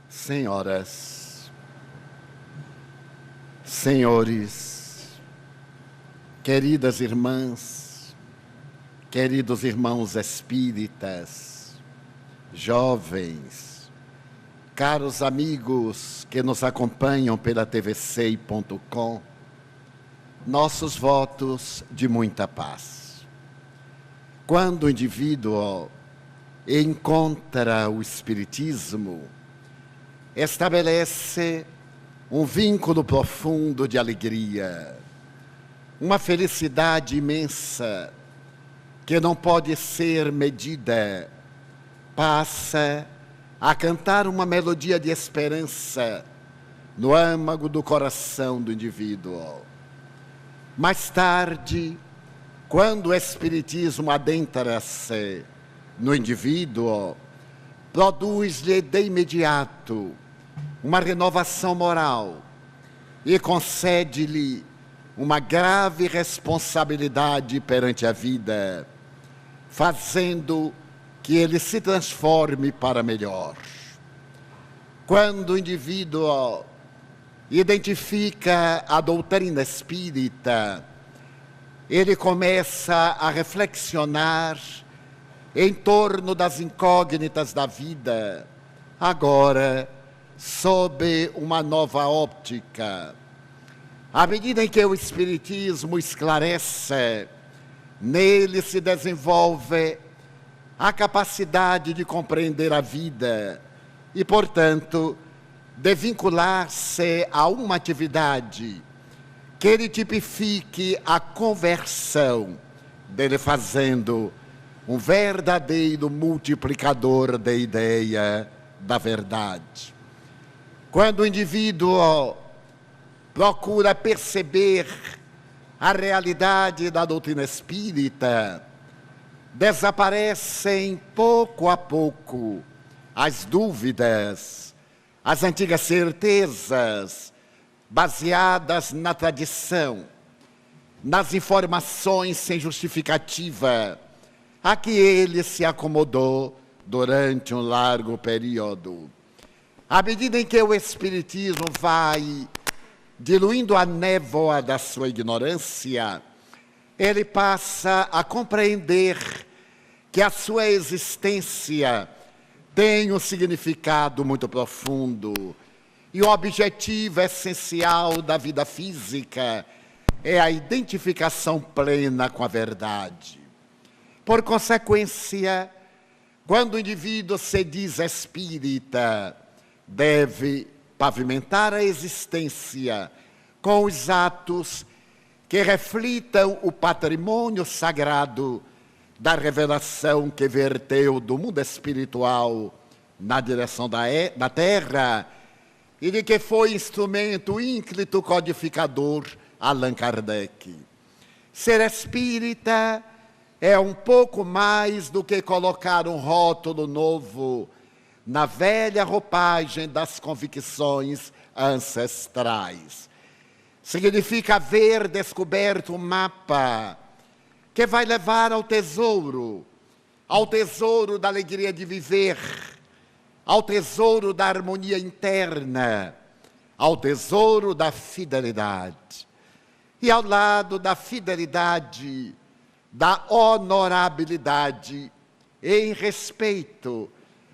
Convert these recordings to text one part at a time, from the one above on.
Senhoras, senhores, queridas irmãs, queridos irmãos espíritas, jovens, caros amigos que nos acompanham pela tvc.com, nossos votos de muita paz. Quando o indivíduo encontra o Espiritismo, estabelece um vínculo profundo de alegria, uma felicidade imensa que não pode ser medida, passa a cantar uma melodia de esperança no âmago do coração do indivíduo. Mais tarde, quando o Espiritismo adentra-se no indivíduo, produz-lhe de imediato uma renovação moral e concede-lhe uma grave responsabilidade perante a vida, fazendo que ele se transforme para melhor. Quando o indivíduo identifica a doutrina espírita, ele começa a reflexionar em torno das incógnitas da vida, agora sob uma nova óptica. À medida em que o Espiritismo esclarece, nele se desenvolve a capacidade de compreender a vida e, portanto, de vincular-se a uma atividade que lhe tipifique a conversão, dele fazendo um verdadeiro multiplicador da ideia da verdade. Quando o indivíduo procura perceber a realidade da doutrina espírita, desaparecem pouco a pouco as dúvidas, as antigas certezas baseadas na tradição, nas informações sem justificativa, a que ele se acomodou durante um largo período. À medida em que o Espiritismo vai diluindo a névoa da sua ignorância, ele passa a compreender que a sua existência tem um significado muito profundo e o objetivo essencial da vida física é a identificação plena com a verdade. Por consequência, quando o indivíduo se diz espírita, deve pavimentar a existência com os atos que reflitam o patrimônio sagrado da revelação que verteu do mundo espiritual na direção da terra e de que foi instrumento ínclito codificador Allan Kardec. Ser espírita é um pouco mais do que colocar um rótulo novo na velha roupagem das convicções ancestrais. Significa haver descoberto um mapa que vai levar ao tesouro da alegria de viver, ao tesouro da harmonia interna, ao tesouro da fidelidade. E ao lado da fidelidade, da honorabilidade, em respeito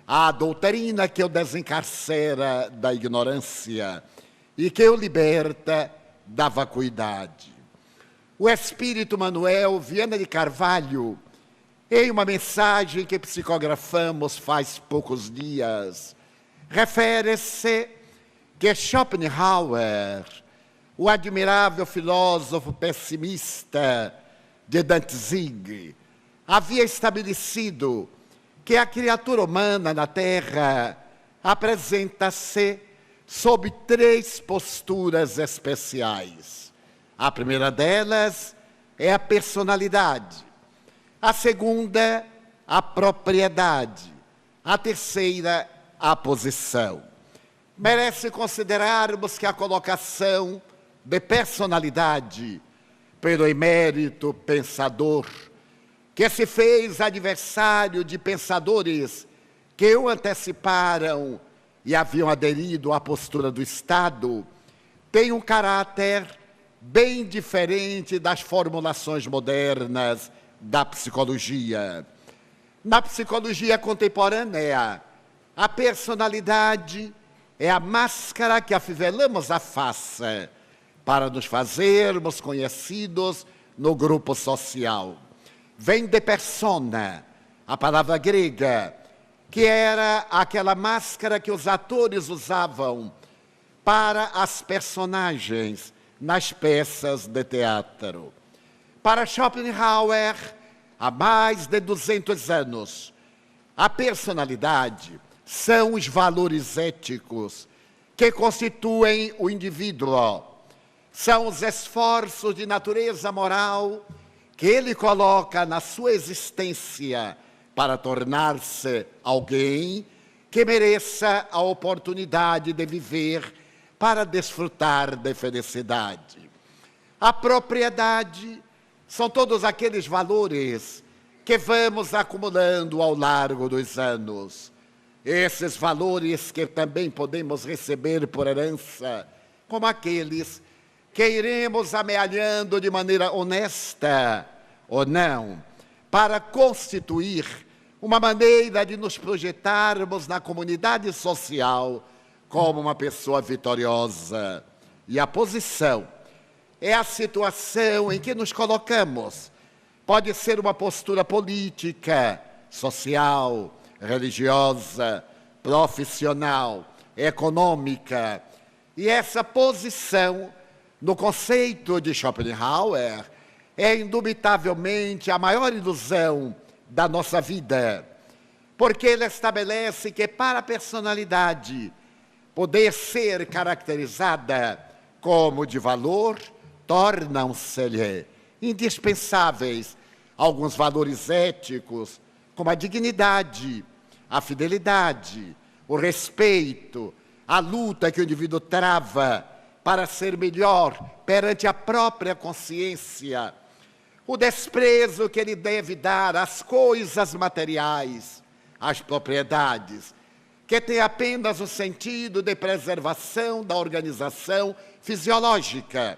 à doutrina que o desencarcera da ignorância e que o liberta da vacuidade. O Espírito Manuel Viana de Carvalho, em uma mensagem que psicografamos faz poucos dias, refere-se que Schopenhauer, o admirável filósofo pessimista de Dantzig, havia estabelecido que a criatura humana na Terra apresenta-se sob 3 posturas especiais. A primeira delas é a personalidade, a segunda, a propriedade, a terceira, a posição. Merece considerarmos que a colocação de personalidade pelo emérito pensador, que se fez adversário de pensadores que o anteciparam e haviam aderido à postura do Estado, têm um caráter bem diferente das formulações modernas da psicologia. Na psicologia contemporânea, a personalidade é a máscara que afivelamos à face para nos fazermos conhecidos no grupo social. Vem de persona, a palavra grega, que era aquela máscara que os atores usavam para as personagens nas peças de teatro. Para Schopenhauer, há mais de 200 anos, a personalidade são os valores éticos que constituem o indivíduo. São os esforços de natureza moral que ele coloca na sua existência para tornar-se alguém que mereça a oportunidade de viver para desfrutar de felicidade. A propriedade são todos aqueles valores que vamos acumulando ao largo dos anos. Esses valores que também podemos receber por herança, como aqueles que iremos amealhando de maneira honesta ou não, para constituir uma maneira de nos projetarmos na comunidade social como uma pessoa vitoriosa. E a posição é a situação em que nos colocamos. Pode ser uma postura política, social, religiosa, profissional, econômica. E essa posição, no conceito de Schopenhauer, é indubitavelmente a maior ilusão da nossa vida, porque ele estabelece que para a personalidade poder ser caracterizada como de valor, tornam-se-lhe indispensáveis alguns valores éticos, como a dignidade, a fidelidade, o respeito, a luta que o indivíduo trava para ser melhor perante a própria consciência, o desprezo que ele deve dar às coisas materiais, às propriedades, que tem apenas o sentido de preservação da organização fisiológica,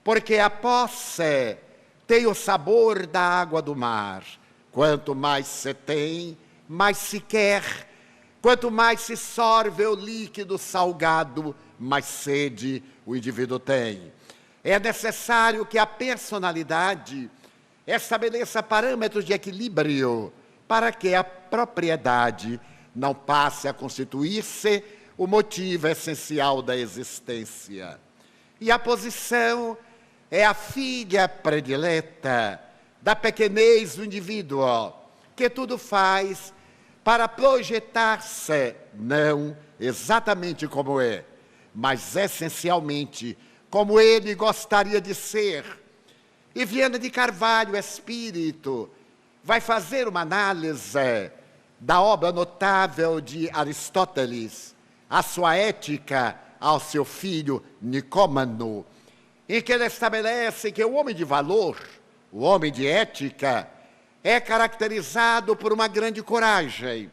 porque a posse tem o sabor da água do mar. Quanto mais se tem, mais se quer. Quanto mais se sorve o líquido salgado, mais sede o indivíduo tem. É necessário que a personalidade estabeleça parâmetros de equilíbrio para que a propriedade não passe a constituir-se o motivo essencial da existência. E a posição é a filha predileta da pequenez do indivíduo, que tudo faz para projetar-se, não exatamente como é, mas essencialmente como ele gostaria de ser. E Viana de Carvalho, espírito, vai fazer uma análise da obra notável de Aristóteles, a sua ética ao seu filho Nicômano, em que ele estabelece que o homem de valor, o homem de ética, é caracterizado por uma grande coragem.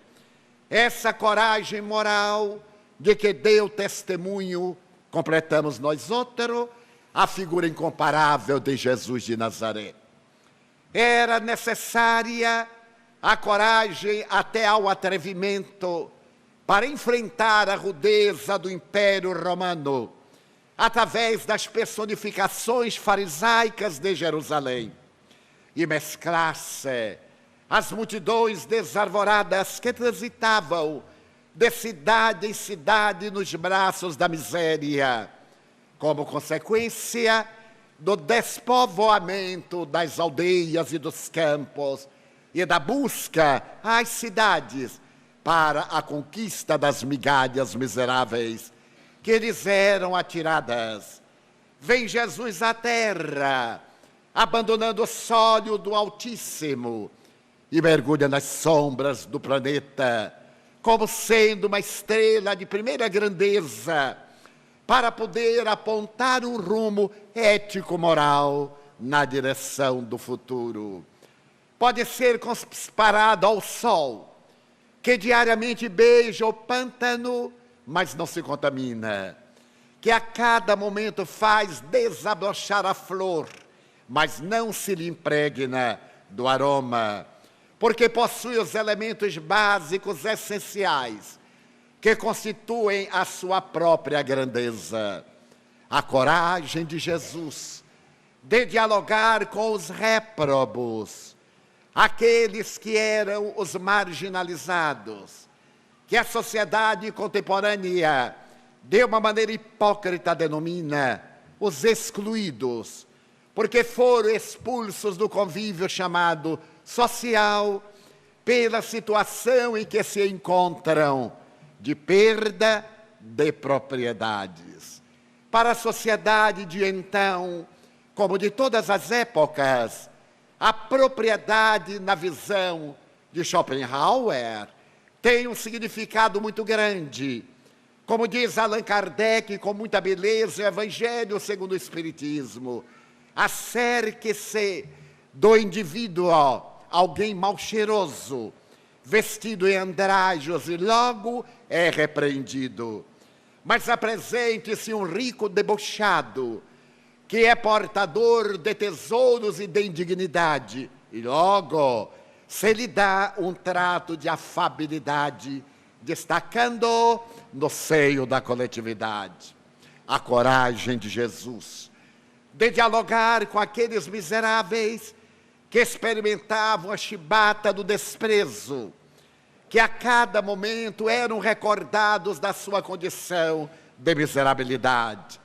Essa coragem moral de que deu testemunho, completamos nós outro, a figura incomparável de Jesus de Nazaré. Era necessária a coragem até ao atrevimento para enfrentar a rudeza do Império Romano, através das personificações farisaicas de Jerusalém, e mesclar-se as multidões desarvoradas que transitavam de cidade em cidade nos braços da miséria, como consequência do despovoamento das aldeias e dos campos e da busca às cidades para a conquista das migalhas miseráveis que lhes eram atiradas. Vem Jesus à terra, abandonando o sólio do Altíssimo, e mergulha nas sombras do planeta, como sendo uma estrela de primeira grandeza, para poder apontar um rumo ético-moral na direção do futuro. Pode ser comparado ao sol, que diariamente beija o pântano mas não se contamina, que a cada momento faz desabrochar a flor, mas não se lhe impregna do aroma, porque possui os elementos básicos essenciais que constituem a sua própria grandeza. A coragem de Jesus de dialogar com os réprobos, aqueles que eram os marginalizados, que a sociedade contemporânea, de uma maneira hipócrita, denomina os excluídos, porque foram expulsos do convívio chamado social pela situação em que se encontram de perda de propriedades. Para a sociedade de então, como de todas as épocas, a propriedade, na visão de Schopenhauer, tem um significado muito grande. Como diz Allan Kardec, com muita beleza, o Evangelho segundo o Espiritismo: acerque-se do indivíduo alguém mal cheiroso, vestido em andrajos, e logo é repreendido. Mas apresente-se um rico debochado, que é portador de tesouros e de indignidade, e logo se lhe dá um trato de afabilidade, destacando no seio da coletividade. A coragem de Jesus de dialogar com aqueles miseráveis que experimentavam a chibata do desprezo, que a cada momento eram recordados da sua condição de miserabilidade.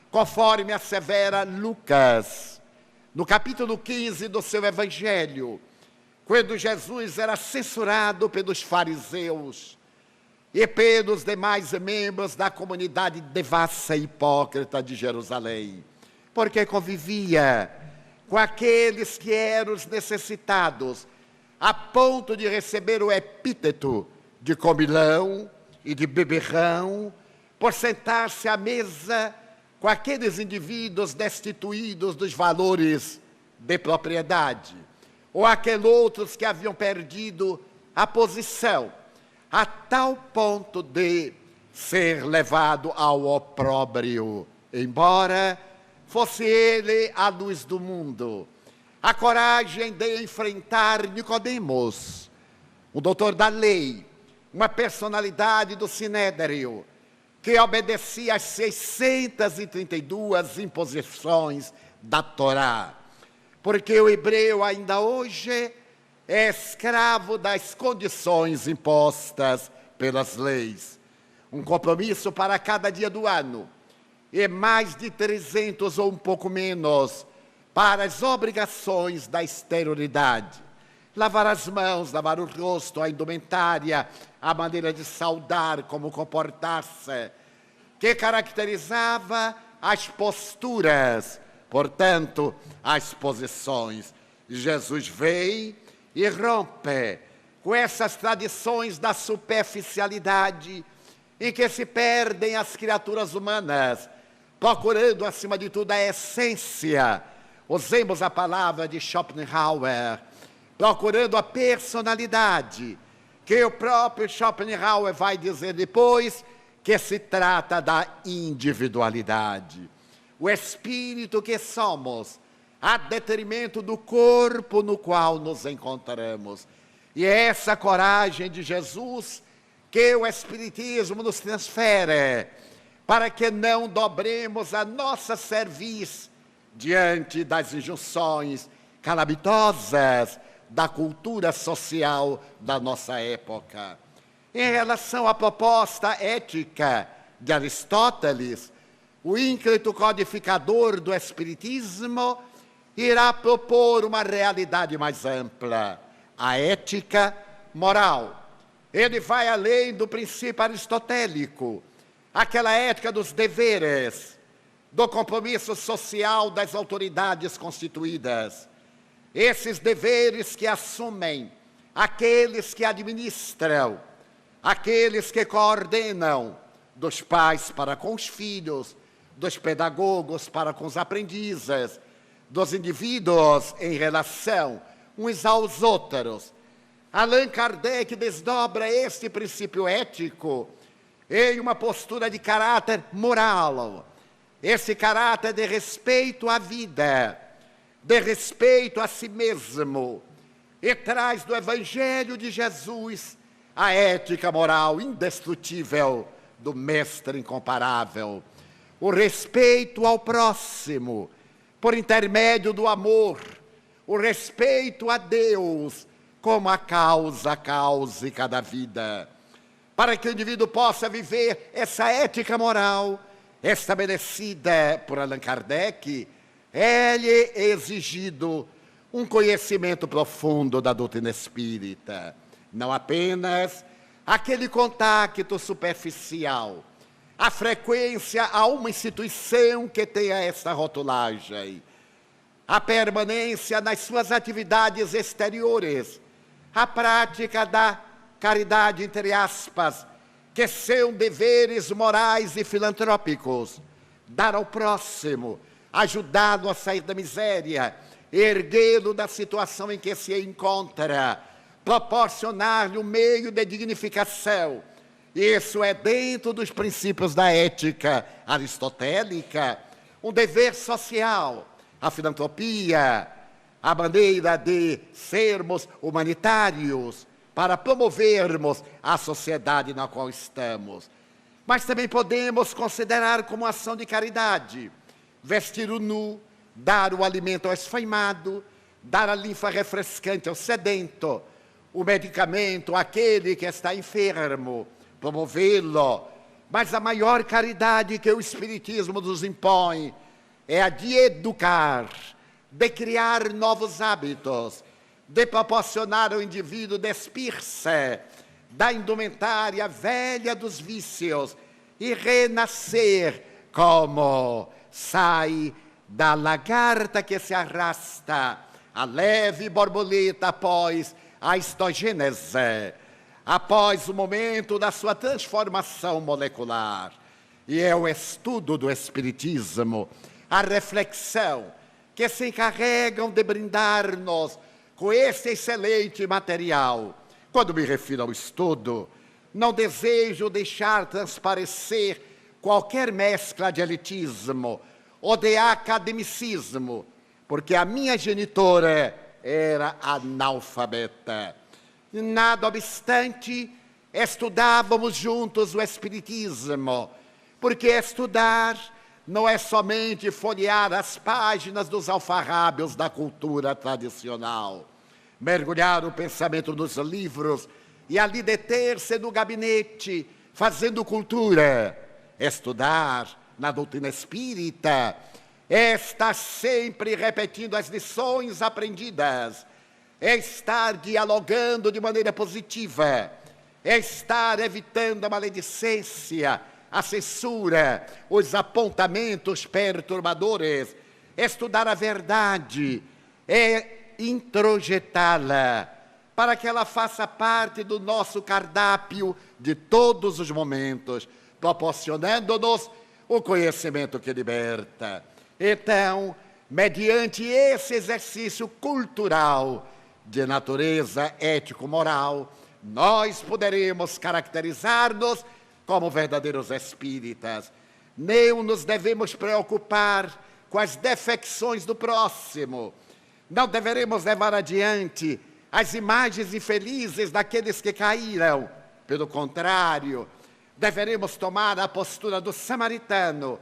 Conforme assevera Lucas, no capítulo 15 do seu Evangelho, quando Jesus era censurado pelos fariseus e pelos demais membros da comunidade devassa e hipócrita de Jerusalém, porque convivia com aqueles que eram os necessitados, a ponto de receber o epíteto de comilão e de beberrão, por sentar-se à mesa com aqueles indivíduos destituídos dos valores de propriedade, ou aqueles outros que haviam perdido a posição, a tal ponto de ser levado ao opróbrio, embora fosse ele a luz do mundo. A coragem de enfrentar Nicodemos, o doutor da lei, uma personalidade do Sinédrio, que obedecia às 632 imposições da Torá, porque o hebreu ainda hoje é escravo das condições impostas pelas leis. Um compromisso para cada dia do ano, e mais de 300 ou um pouco menos para as obrigações da exterioridade. Lavar as mãos, lavar o rosto, a indumentária, a maneira de saudar, como comportar-se, que caracterizava as posturas, portanto, as posições. Jesus vem e rompe com essas tradições da superficialidade em que se perdem as criaturas humanas, procurando, acima de tudo, a essência. Usemos a palavra de Schopenhauer, procurando a personalidade, que o próprio Schopenhauer vai dizer depois que se trata da individualidade. O espírito que somos, a detrimento do corpo no qual nos encontramos. E é essa coragem de Jesus que o Espiritismo nos transfere, para que não dobremos a nossa cerviz diante das injunções calamitosas da cultura social da nossa época. Em relação à proposta ética de Aristóteles, o ínclito codificador do Espiritismo irá propor uma realidade mais ampla, a ética moral. Ele vai além do princípio aristotélico, aquela ética dos deveres, do compromisso social das autoridades constituídas. Esses deveres que assumem aqueles que administram, aqueles que coordenam, dos pais para com os filhos, dos pedagogos para com os aprendizes, dos indivíduos em relação uns aos outros. Allan Kardec desdobra este princípio ético em uma postura de caráter moral. Esse caráter de respeito à vida, de respeito a si mesmo, e traz do Evangelho de Jesus a ética moral indestrutível do Mestre incomparável. O respeito ao próximo, por intermédio do amor, o respeito a Deus como a causa cáusica da vida. Para que o indivíduo possa viver essa ética moral estabelecida por Allan Kardec, é-lhe exigido um conhecimento profundo da doutrina espírita, não apenas aquele contato superficial, a frequência a uma instituição que tenha essa rotulagem, a permanência nas suas atividades exteriores, a prática da caridade, entre aspas, que são deveres morais e filantrópicos, dar ao próximo, ajudá-lo a sair da miséria, erguê-lo da situação em que se encontra, proporcionar-lhe um meio de dignificação. Isso é dentro dos princípios da ética aristotélica, um dever social, a filantropia, a maneira de sermos humanitários, para promovermos a sociedade na qual estamos. Mas também podemos considerar como ação de caridade, vestir o nu, dar o alimento ao esfaimado, dar a linfa refrescante ao sedento, o medicamento àquele que está enfermo, promovê-lo. Mas a maior caridade que o Espiritismo nos impõe é a de educar, de criar novos hábitos, de proporcionar ao indivíduo despir-se da indumentária velha dos vícios e renascer como sai da lagarta que se arrasta, a leve borboleta após a histogênese, após o momento da sua transformação molecular. E é o estudo do Espiritismo, a reflexão, que se encarregam de brindar-nos com esse excelente material. Quando me refiro ao estudo, não desejo deixar transparecer qualquer mescla de elitismo ou de academicismo, porque a minha genitora era analfabeta. Nada obstante, estudávamos juntos o Espiritismo, porque estudar não é somente folhear as páginas dos alfarrábios da cultura tradicional, mergulhar o pensamento nos livros e ali deter-se no gabinete, fazendo cultura. Estudar na doutrina espírita é estar sempre repetindo as lições aprendidas, é estar dialogando de maneira positiva, é estar evitando a maledicência, a censura, os apontamentos perturbadores. Estudar a verdade é introjetá-la para que ela faça parte do nosso cardápio de todos os momentos, proporcionando-nos o conhecimento que liberta. Então, mediante esse exercício cultural de natureza ético-moral, nós poderemos caracterizar-nos como verdadeiros espíritas. Nem nos devemos preocupar com as defecções do próximo. Não deveremos levar adiante as imagens infelizes daqueles que caíram. Pelo contrário, deveremos tomar a postura do samaritano,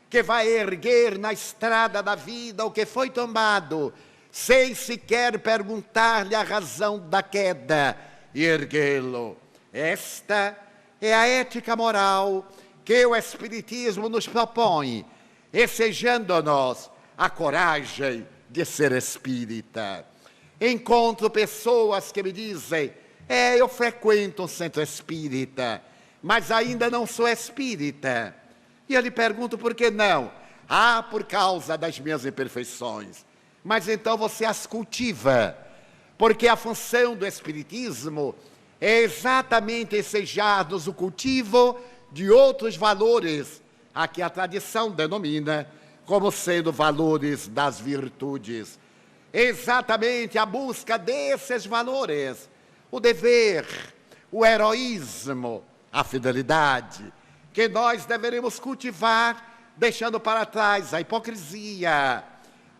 que vai erguer na estrada da vida o que foi tombado, sem sequer perguntar-lhe a razão da queda, e erguê-lo. Esta é a ética moral que o Espiritismo nos propõe, ensejando-nos a coragem de ser espírita. Encontro pessoas que me dizem: eu frequento um centro espírita, mas ainda não sou espírita. E eu lhe pergunto: por que não? Por causa das minhas imperfeições. Mas então você as cultiva, porque a função do Espiritismo é exatamente ensejar-nos o cultivo de outros valores, a que a tradição denomina como sendo valores das virtudes. Exatamente a busca desses valores, o dever, o heroísmo, a fidelidade, que nós deveremos cultivar, deixando para trás a hipocrisia,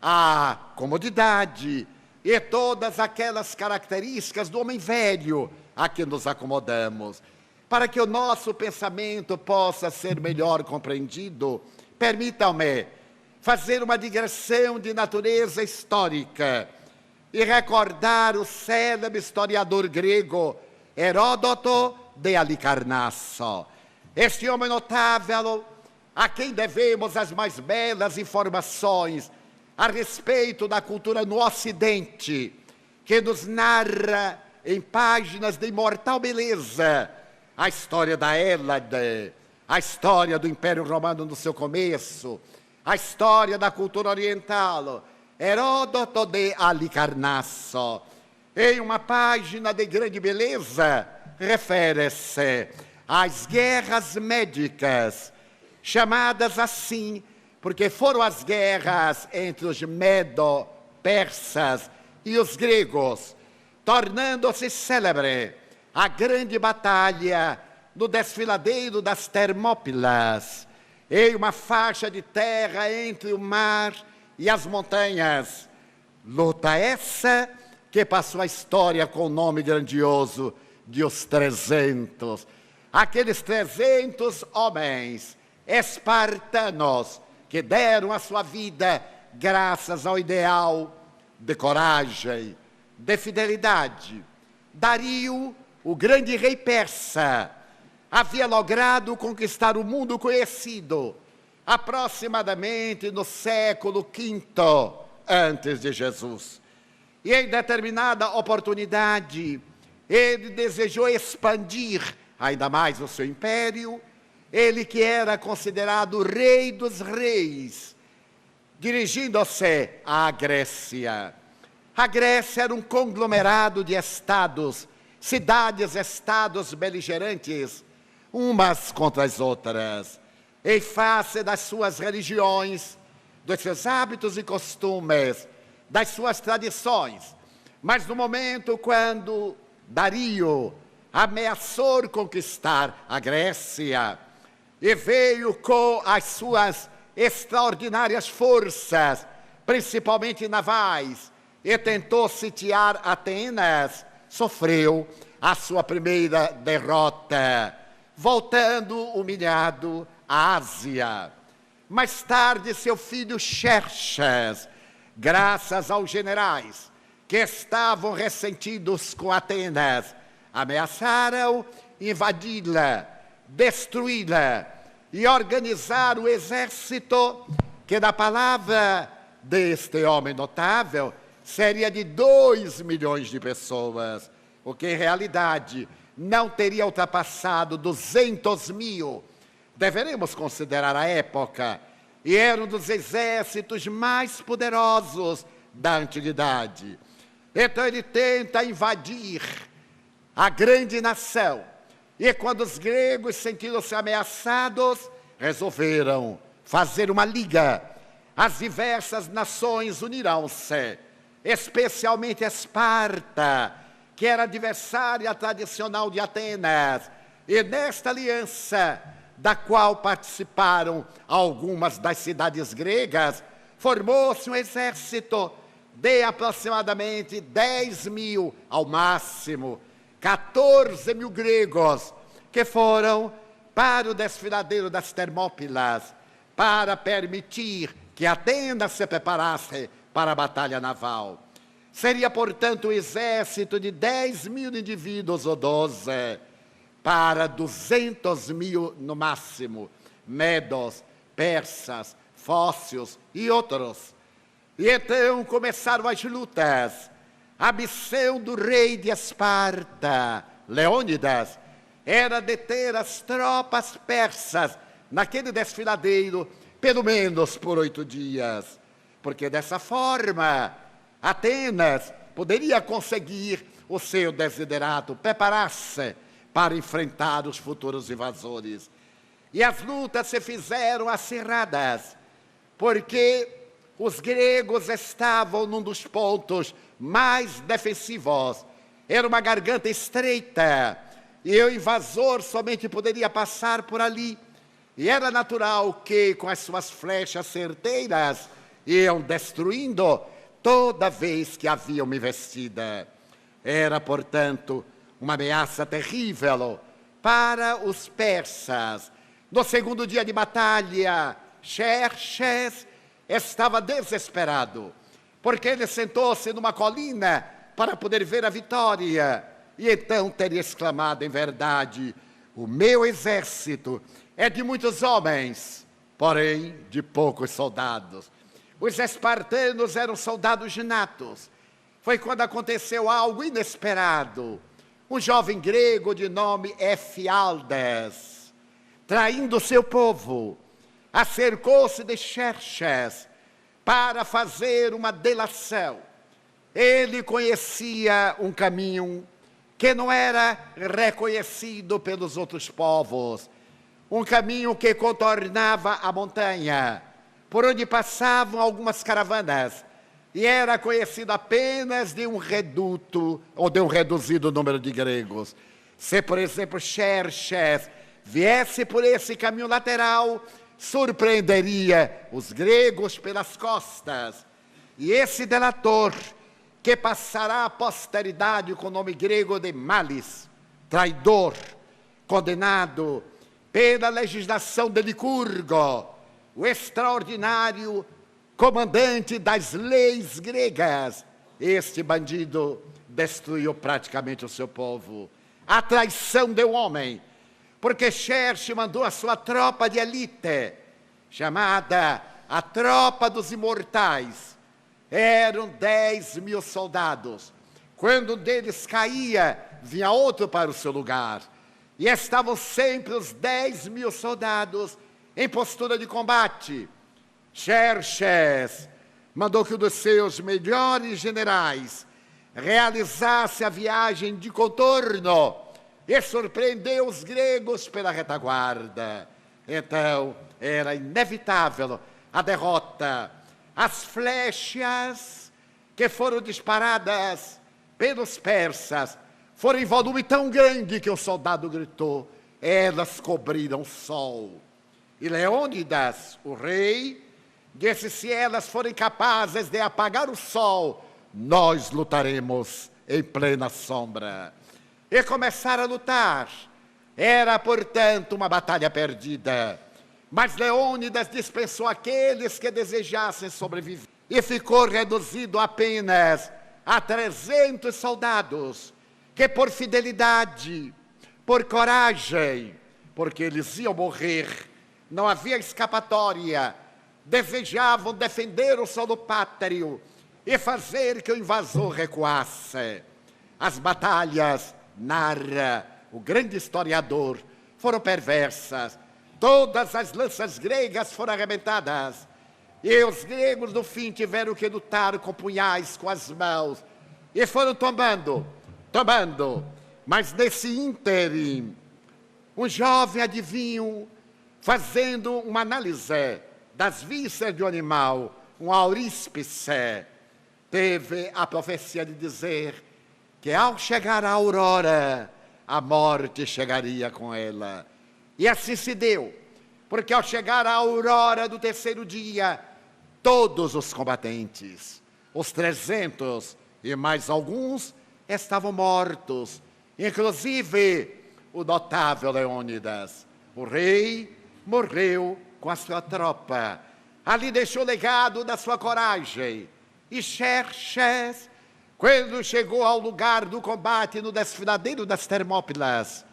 a comodidade e todas aquelas características do homem velho a que nos acomodamos. Para que o nosso pensamento possa ser melhor compreendido, permitam-me fazer uma digressão de natureza histórica e recordar o célebre historiador grego Heródoto de Halicarnasso. Este homem notável, a quem devemos as mais belas informações a respeito da cultura no Ocidente, que nos narra em páginas de imortal beleza a história da Hélade, a história do Império Romano no seu começo, a história da cultura oriental. Heródoto de Halicarnasso, em uma página de grande beleza, refere-se às guerras médicas, chamadas assim porque foram as guerras entre os medo-persas e os gregos, tornando-se célebre a grande batalha no desfiladeiro das Termópilas, em uma faixa de terra entre o mar e as montanhas. Luta essa que passou a história com o nome grandioso de os 300. Aqueles 300 homens espartanos que deram a sua vida graças ao ideal de coragem, de fidelidade. Dario, o grande rei persa, havia logrado conquistar o mundo conhecido aproximadamente no século V antes de Jesus. E em determinada oportunidade, ele desejou expandir ainda mais o seu império, ele que era considerado o rei dos reis, dirigindo-se à Grécia. A Grécia era um conglomerado de estados, cidades-estados beligerantes, umas contra as outras, em face das suas religiões, dos seus hábitos e costumes, das suas tradições. Mas no momento quando Dario ameaçou conquistar a Grécia e veio com as suas extraordinárias forças, principalmente navais, e tentou sitiar Atenas, sofreu a sua primeira derrota, voltando humilhado à Ásia. Mais tarde, seu filho Xerxes, graças aos generais que estavam ressentidos com Atenas, ameaçaram invadi-la, destruí-la e organizar o exército que, na palavra deste homem notável, seria de 2 milhões de pessoas, o que em realidade não teria ultrapassado 200 mil. Deveremos considerar a época, e era um dos exércitos mais poderosos da antiguidade. Então ele tenta invadir a grande nação, e quando os gregos sentiram-se ameaçados, resolveram fazer uma liga. As diversas nações unirão-se, especialmente Esparta, que era adversária tradicional de Atenas, e nesta aliança, da qual participaram algumas das cidades gregas, formou-se um exército de aproximadamente 10 mil ao máximo, 14 mil gregos, que foram para o desfiladeiro das Termópilas, para permitir que Atenas se preparasse para a batalha naval. Seria, portanto, um exército de 10 mil indivíduos ou 12, para 200 mil no máximo, medos, persas, fócios e outros. E então começaram as lutas. A missão do rei de Esparta, Leônidas, era deter as tropas persas naquele desfiladeiro, pelo menos por 8 dias, porque dessa forma Atenas poderia conseguir o seu desiderato, preparar-se para enfrentar os futuros invasores. E as lutas se fizeram acirradas, porque os gregos estavam num dos pontos mais defensivos. Era uma garganta estreita, e o invasor somente poderia passar por ali. E era natural que, com as suas flechas certeiras, iam destruindo toda vez que haviam me vestida. Era, portanto, uma ameaça terrível para os persas. No segundo dia de batalha, Xerxes estava desesperado, porque ele sentou-se numa colina para poder ver a vitória. E então teria exclamado: em verdade, o meu exército é de muitos homens, porém de poucos soldados. Os espartanos eram soldados natos. Foi quando aconteceu algo inesperado. Um jovem grego de nome Efialtes, traindo seu povo, acercou-se de Xerxes para fazer uma delação. Ele conhecia um caminho que não era reconhecido pelos outros povos, um caminho que contornava a montanha, por onde passavam algumas caravanas, e era conhecido apenas de um reduto ou de um reduzido número de gregos. Se, por exemplo, Xerxes viesse por esse caminho lateral, surpreenderia os gregos pelas costas. E esse delator, que passará à posteridade com o nome grego de Malis, traidor, condenado pela legislação de Licurgo, o extraordinário comandante das leis gregas, este bandido destruiu praticamente o seu povo. A traição do homem, porque Xerxes mandou a sua tropa de elite, chamada a Tropa dos Imortais. Eram 10.000 soldados. Quando um deles caía, vinha outro para o seu lugar. E estavam sempre os 10.000 soldados em postura de combate. Xerxes mandou que um dos seus melhores generais realizasse a viagem de contorno e surpreendeu os gregos pela retaguarda. Então, era inevitável a derrota. As flechas que foram disparadas pelos persas foram em volume tão grande que o soldado gritou: elas cobriram o sol. E Leônidas, o rei, disse: se elas forem capazes de apagar o sol, nós lutaremos em plena sombra. E começaram a lutar. Era, portanto, uma batalha perdida. Mas Leônidas dispensou aqueles que desejassem sobreviver e ficou reduzido apenas a 300 soldados, que por fidelidade, por coragem, porque eles iam morrer, não havia escapatória, desejavam defender o solo pátrio e fazer que o invasor recuasse. As batalhas, narra o grande historiador, foram perversas. Todas as lanças gregas foram arrebentadas. E os gregos, no fim, tiveram que lutar com punhais, com as mãos. E foram tomando. Mas nesse ínterim, um jovem adivinho, fazendo uma análise das vísceras de um animal, um auríspice, teve a profecia de dizer que ao chegar a aurora, a morte chegaria com ela. E assim se deu, porque ao chegar a aurora do terceiro dia, todos os combatentes, os 300 e mais alguns, estavam mortos, inclusive o notável Leônidas. O rei morreu com a sua tropa. Ali deixou o legado da sua coragem. E Xerxes, quando chegou ao lugar do combate no desfiladeiro das Termópilas,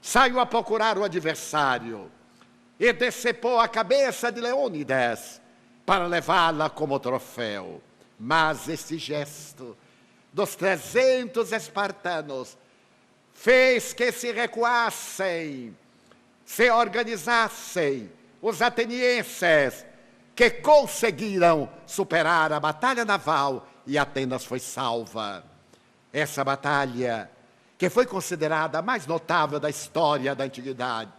saiu a procurar o adversário e decepou a cabeça de Leônidas para levá-la como troféu. Mas este gesto dos 300 espartanos fez que se recuassem, se organizassem os atenienses, que conseguiram superar a batalha naval e Atenas foi salva. Essa batalha, que foi considerada a mais notável da história da antiguidade,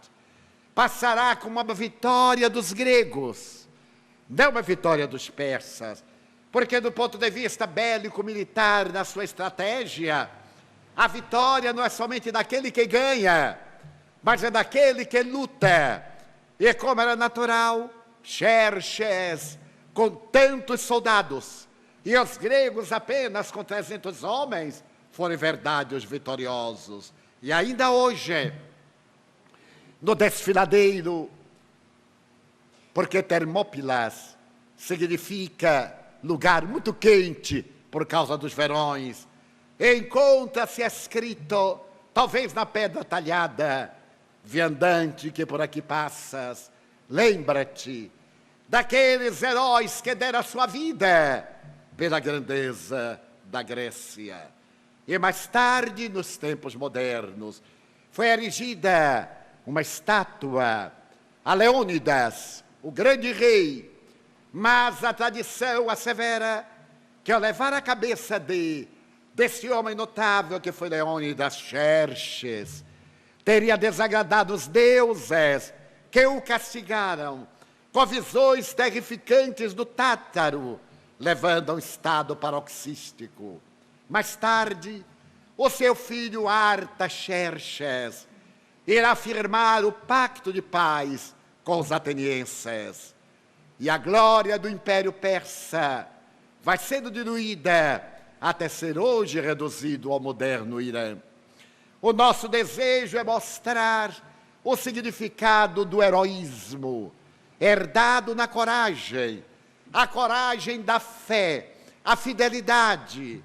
passará como uma vitória dos gregos, não uma vitória dos persas, porque do ponto de vista bélico-militar, na sua estratégia, a vitória não é somente daquele que ganha, mas é daquele que luta. E como era natural, Xerxes, com tantos soldados, e os gregos apenas com 300 homens, foram em verdade os vitoriosos. E ainda hoje, no desfiladeiro, porque Termópilas significa lugar muito quente por causa dos verões, encontra-se escrito, talvez na pedra talhada: viandante que por aqui passas, lembra-te daqueles heróis que deram a sua vida pela grandeza da Grécia. E mais tarde, nos tempos modernos, foi erigida uma estátua a Leônidas, o grande rei, mas a tradição assevera que ao levar a cabeça desse homem notável que foi Leônidas, Xerxes, teria desagradado os deuses que o castigaram com visões terrificantes do Tártaro, levando a um estado paroxístico. Mais tarde, o seu filho Artaxerxes irá firmar o pacto de paz com os atenienses. E a glória do Império Persa vai sendo diluída até ser hoje reduzido ao moderno Irã. O nosso desejo é mostrar o significado do heroísmo, herdado na coragem, a coragem da fé, a fidelidade.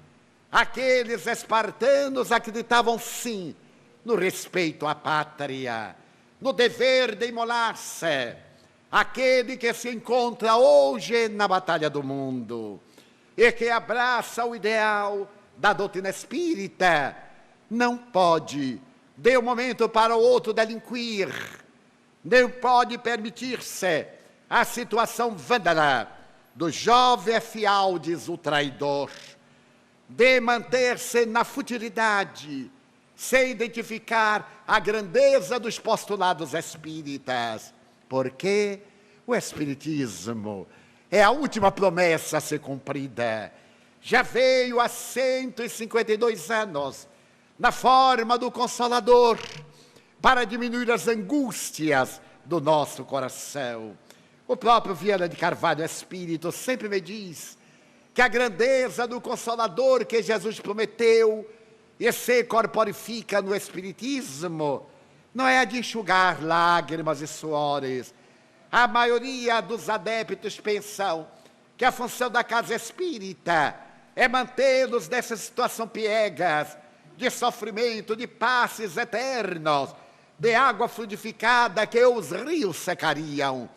Aqueles espartanos acreditavam sim no respeito à pátria, no dever de imolar-se. Aquele que se encontra hoje na batalha do mundo e que abraça o ideal da doutrina espírita, não pode, de um momento para o outro, delinquir, não pode permitir-se a situação vândala do jovem Efialdes, o traidor, de manter-se na futilidade, sem identificar a grandeza dos postulados espíritas, porque o espiritismo é a última promessa a ser cumprida. Já veio há 152 anos, na forma do Consolador, para diminuir as angústias do nosso coração. O próprio Viana de Carvalho Espírito sempre me diz que a grandeza do Consolador que Jesus prometeu e se corporifica no Espiritismo não é a de enxugar lágrimas e suores. A maioria dos adeptos pensam que a função da casa espírita é mantê-los nessa situação piegas, de sofrimento, de passes eternos, de água fluidificada que os rios secariam,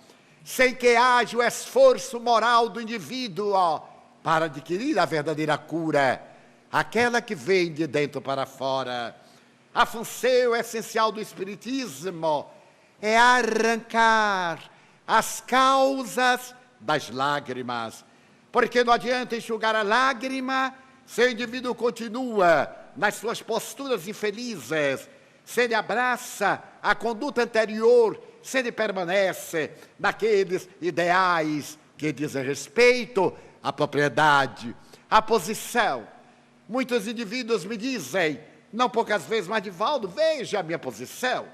sem que haja o esforço moral do indivíduo para adquirir a verdadeira cura, aquela que vem de dentro para fora. A função essencial do Espiritismo é arrancar as causas das lágrimas, porque não adianta enxugar a lágrima se o indivíduo continua nas suas posturas infelizes, se ele abraça a conduta anterior, se ele permanece naqueles ideais que dizem respeito à propriedade, à posição. Muitos indivíduos me dizem, não poucas vezes, mas Divaldo, veja a minha posição.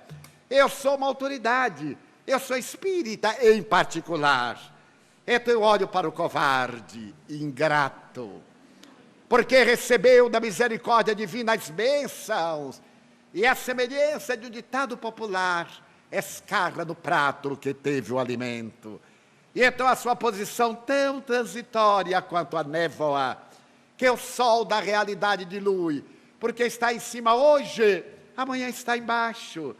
Eu sou uma autoridade, eu sou espírita em particular. Então eu olho para o covarde, ingrato, porque recebeu da misericórdia divina as bênçãos, e a semelhança de um ditado popular, escarra no prato que teve o alimento. E então a sua posição tão transitória quanto a névoa, que o sol da realidade dilui, porque está em cima hoje, amanhã está embaixo.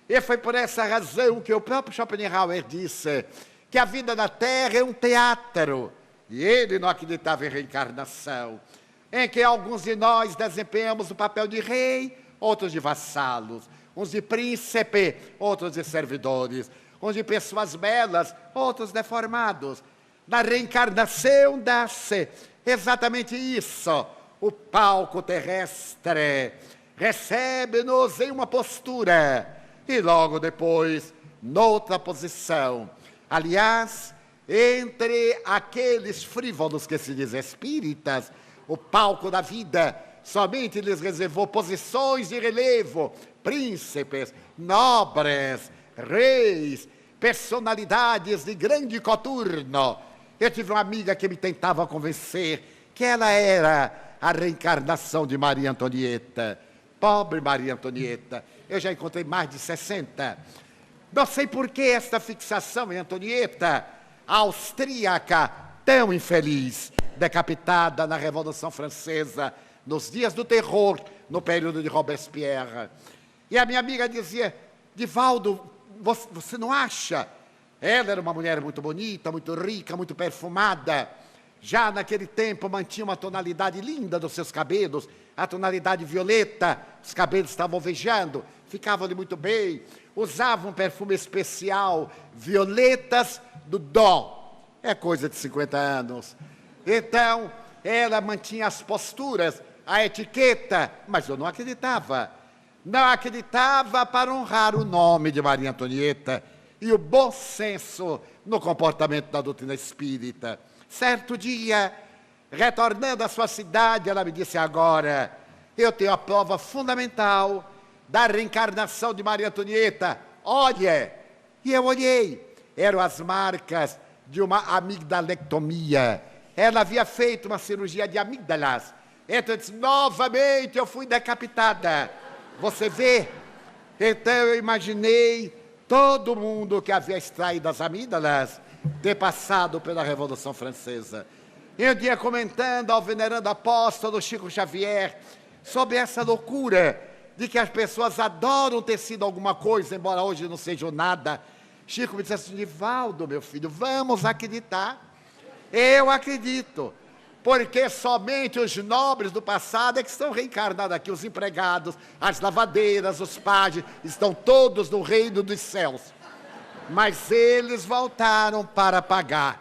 E foi por essa razão que o próprio Schopenhauer disse que a vida na Terra é um teatro, e ele não acreditava em reencarnação, em que alguns de nós desempenhamos o papel de rei, outros de vassalos, uns de príncipe, outros de servidores, uns de pessoas belas, outros deformados. Na reencarnação dá-se exatamente isso. O palco terrestre recebe-nos em uma postura e logo depois noutra posição. Aliás, entre aqueles frívolos que se dizem espíritas, o palco da vida somente lhes reservou posições de relevo, príncipes, nobres, reis, personalidades de grande coturno. Eu tive uma amiga que me tentava convencer que ela era a reencarnação de Maria Antonieta. Pobre Maria Antonieta, eu já encontrei mais de 60. Não sei por que esta fixação em Antonieta, a austríaca, tão infeliz, decapitada na Revolução Francesa, nos dias do terror, no período de Robespierre. E a minha amiga dizia: Divaldo, você não acha? Ela era uma mulher muito bonita, muito rica, muito perfumada. Já naquele tempo mantinha uma tonalidade linda dos seus cabelos, a tonalidade violeta, os cabelos estavam alvejando, ficavam-lhe muito bem. Usava um perfume especial, violetas do Dom. É coisa de 50 anos. Então, ela mantinha as posturas, a etiqueta, mas eu não acreditava. Não acreditava para honrar o nome de Maria Antonieta e o bom senso no comportamento da doutrina espírita. Certo dia, retornando à sua cidade, ela me disse: agora eu tenho a prova fundamental da reencarnação de Maria Antonieta. Olha! E eu olhei. Eram as marcas de uma amigdalectomia. Ela havia feito uma cirurgia de amígdalas. Então eu disse: novamente eu fui decapitada. Você vê? Então eu imaginei todo mundo que havia extraído as amígdalas ter passado pela Revolução Francesa. Eu ia comentando ao venerando apóstolo Chico Xavier sobre essa loucura de que as pessoas adoram ter sido alguma coisa, embora hoje não sejam nada. Chico me disse assim: Divaldo, meu filho, vamos acreditar. Eu acredito, porque somente os nobres do passado é que estão reencarnados aqui. Os empregados, as lavadeiras, os pajes, estão todos no reino dos céus. Mas eles voltaram para pagar.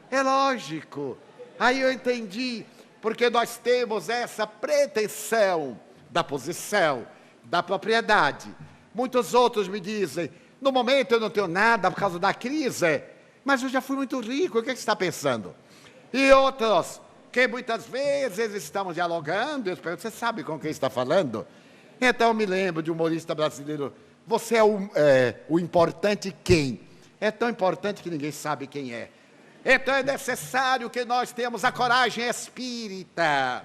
É lógico. Aí eu entendi, porque nós temos essa pretensão da posição, da propriedade. Muitos outros me dizem: no momento eu não tenho nada por causa da crise, mas eu já fui muito rico, o que você está pensando? E outros, que muitas vezes estamos dialogando, eu pergunto: você sabe com quem está falando? Então eu me lembro de um humorista brasileiro: você é o importante quem? É tão importante que ninguém sabe quem é. Então é necessário que nós tenhamos a coragem espírita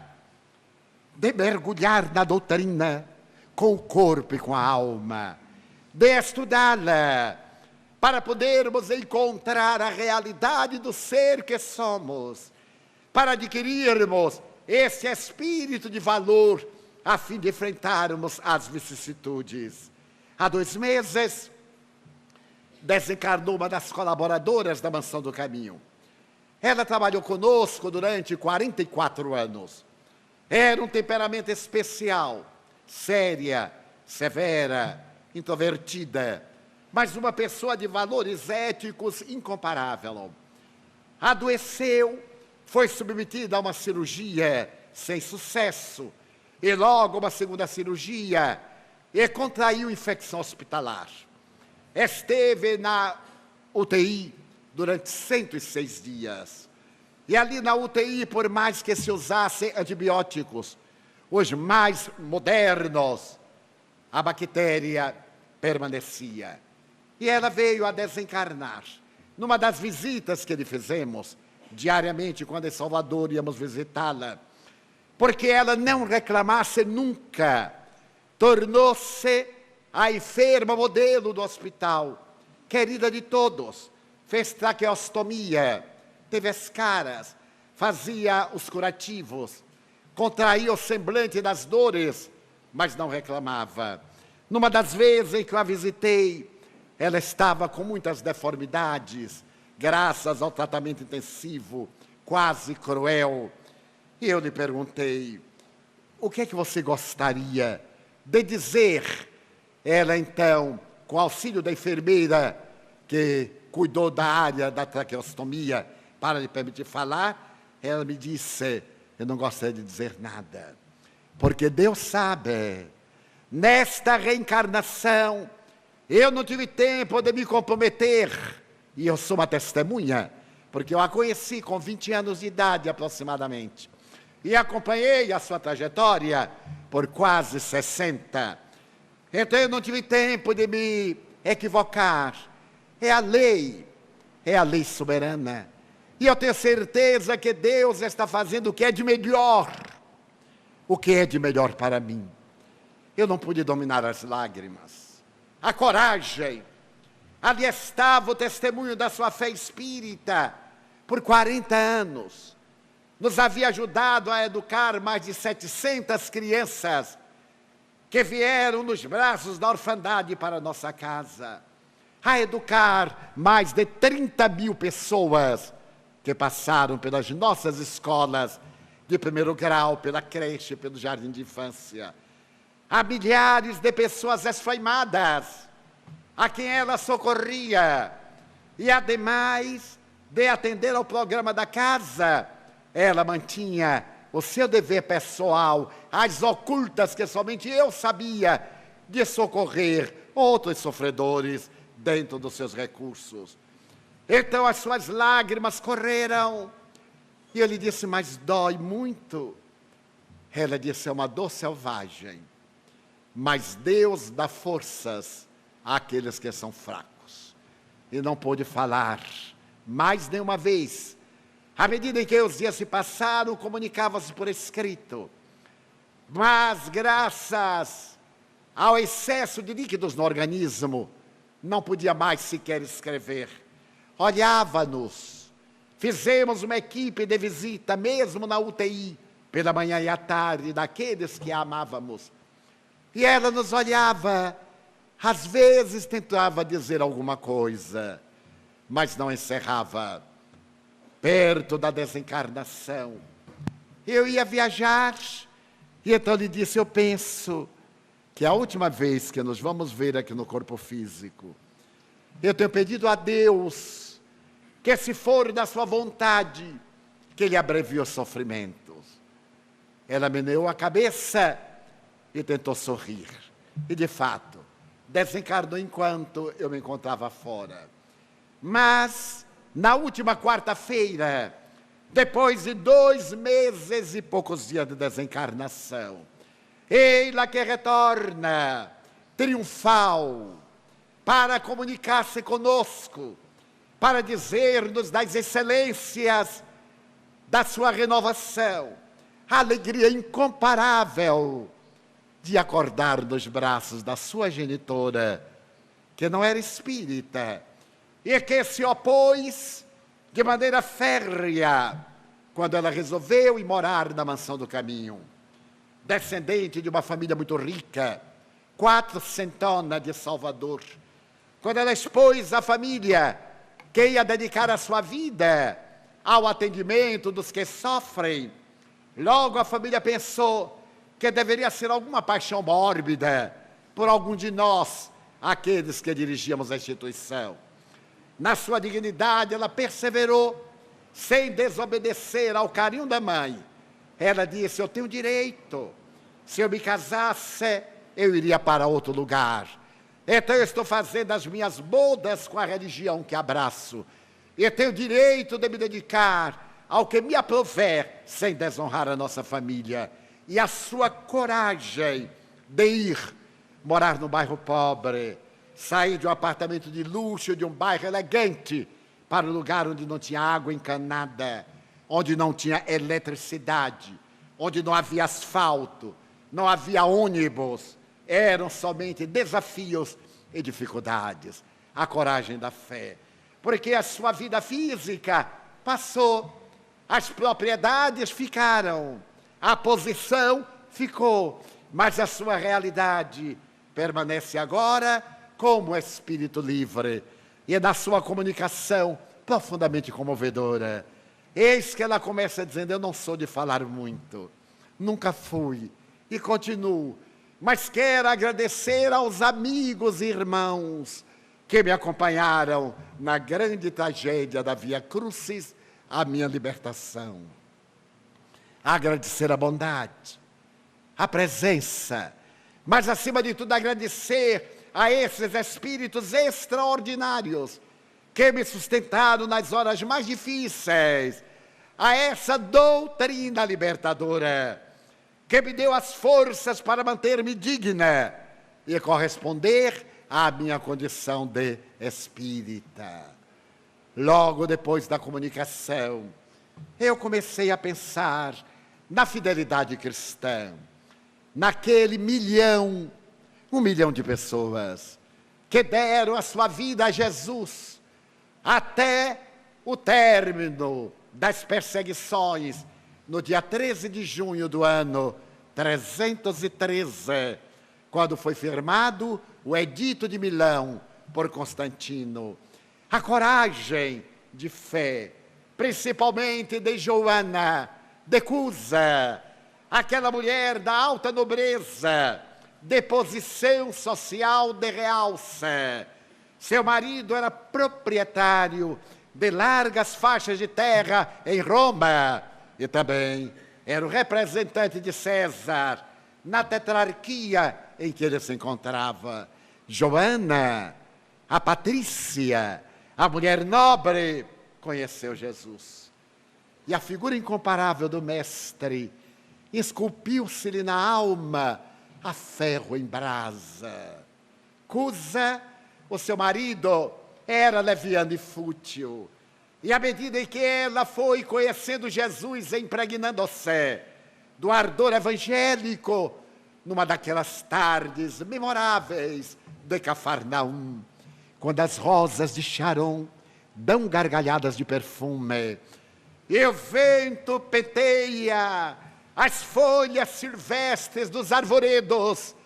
de mergulhar na doutrina com o corpo e com a alma, de estudá-la, para podermos encontrar a realidade do ser que somos, para adquirirmos esse espírito de valor, a fim de enfrentarmos as vicissitudes. Há 2 meses, desencarnou uma das colaboradoras da Mansão do Caminho. Ela trabalhou conosco durante 44 anos. Era um temperamento especial, séria, severa, introvertida, mas uma pessoa de valores éticos incomparável. Adoeceu, foi submetida a uma cirurgia sem sucesso, e logo uma segunda cirurgia, e contraiu infecção hospitalar. Esteve na UTI durante 106 dias. E ali na UTI, por mais que se usassem antibióticos, os mais modernos, a bactéria permanecia. E ela veio a desencarnar. Numa das visitas que lhe fizemos, diariamente, quando em Salvador íamos visitá-la, porque ela não reclamasse nunca, tornou-se a enferma modelo do hospital, querida de todos. Fez traqueostomia, teve escaras, fazia os curativos, contraía o semblante das dores, mas não reclamava. Numa das vezes em que eu a visitei, ela estava com muitas deformidades, graças ao tratamento intensivo, quase cruel. E eu lhe perguntei: o que é que você gostaria de dizer? Ela então, com auxílio da enfermeira que cuidou da área da traqueostomia para lhe permitir falar, ela me disse: eu não gostaria de dizer nada, porque Deus sabe, nesta reencarnação, eu não tive tempo de me comprometer, e eu sou uma testemunha, porque eu a conheci com 20 anos de idade aproximadamente, e acompanhei a sua trajetória por quase 60. Então eu não tive tempo de me equivocar. é a lei soberana. E eu tenho certeza que Deus está fazendo o que é de melhor, o que é de melhor para mim. Eu não pude dominar as lágrimas, a coragem. Ali estava o testemunho da sua fé espírita, por 40 anos. Nos havia ajudado a educar mais de 700 crianças que vieram nos braços da orfandade para a nossa casa. A educar mais de 30 mil pessoas que passaram pelas nossas escolas de primeiro grau, pela creche, pelo jardim de infância. Há milhares de pessoas esfoimadas, a quem ela socorria. E, ademais de atender ao programa da casa, ela mantinha o seu dever pessoal, as ocultas que somente eu sabia, de socorrer outros sofredores dentro dos seus recursos. Então as suas lágrimas correram. E eu lhe disse, mas dói muito. Ela disse, é uma dor selvagem. Mas Deus dá forças àqueles que são fracos. E não pôde falar mais nenhuma vez. À medida em que os dias se passaram, comunicava-se por escrito. Mas graças ao excesso de líquidos no organismo, não podia mais sequer escrever. Olhava-nos. Fizemos uma equipe de visita, mesmo na UTI, pela manhã e à tarde, daqueles que a amávamos. E ela nos olhava, às vezes tentava dizer alguma coisa, mas não encerrava. Perto da desencarnação, eu ia viajar, e então lhe disse, eu penso que a última vez que nos vamos ver aqui no corpo físico, eu tenho pedido a Deus que, se for da sua vontade, que Ele abrevie os sofrimentos. Ela meneou a cabeça e tentou sorrir. E, de fato, desencarnou enquanto eu me encontrava fora. Mas, na última quarta-feira, depois de 2 meses e poucos dias de desencarnação, ela que retorna, triunfal, para comunicar-se conosco, para dizer-nos das excelências da sua renovação, a alegria incomparável de acordar nos braços da sua genitora, que não era espírita, e que se opôs de maneira férrea quando ela resolveu ir morar na Mansão do Caminho. Descendente de uma família muito rica, 400 de Salvador. Quando ela expôs a família que ia dedicar a sua vida ao atendimento dos que sofrem, logo a família pensou que deveria ser alguma paixão mórbida por algum de nós, aqueles que dirigíamos a instituição. Na sua dignidade, ela perseverou, sem desobedecer ao carinho da mãe. Ela disse, eu tenho direito, se eu me casasse, eu iria para outro lugar. Então eu estou fazendo as minhas bodas com a religião que abraço. E eu tenho direito de me dedicar ao que me aprouver, sem desonrar a nossa família. E a sua coragem de ir morar no bairro pobre, sair de um apartamento de luxo, de um bairro elegante, para um lugar onde não tinha água encanada, onde não tinha eletricidade, onde não havia asfalto, não havia ônibus, eram somente desafios e dificuldades. A coragem da fé. Porque a sua vida física passou, as propriedades ficaram, a posição ficou, mas a sua realidade permanece agora como espírito livre. E na sua comunicação profundamente comovedora, eis que ela começa dizendo, eu não sou de falar muito, nunca fui, e continuo, mas quero agradecer aos amigos e irmãos que me acompanharam na grande tragédia da Via Crucis, a minha libertação. Agradecer a bondade, a presença, mas acima de tudo agradecer a esses espíritos extraordinários que me sustentaram nas horas mais difíceis, a essa doutrina libertadora que me deu as forças para manter-me digna e corresponder à minha condição de espírita. Logo depois da comunicação, eu comecei a pensar na fidelidade cristã, naquele 1 milhão de pessoas que deram a sua vida a Jesus até o término das perseguições, no dia 13 de junho do ano 313, quando foi firmado o Edito de Milão por Constantino. A coragem de fé, principalmente de Joana de Cusa, aquela mulher da alta nobreza, de posição social de realça. Seu marido era proprietário de largas faixas de terra em Roma e também era o representante de César na tetrarquia em que ele se encontrava. Joana, a patrícia, a mulher nobre, conheceu Jesus. E a figura incomparável do mestre esculpiu-se-lhe na alma a ferro em brasa. Cusa, o seu marido, era leviano e fútil. E à medida em que ela foi conhecendo Jesus, impregnando-se do ardor evangélico, numa daquelas tardes memoráveis de Cafarnaum, quando as rosas de Sharon dão gargalhadas de perfume, e o vento penteia as folhas silvestres dos arvoredos,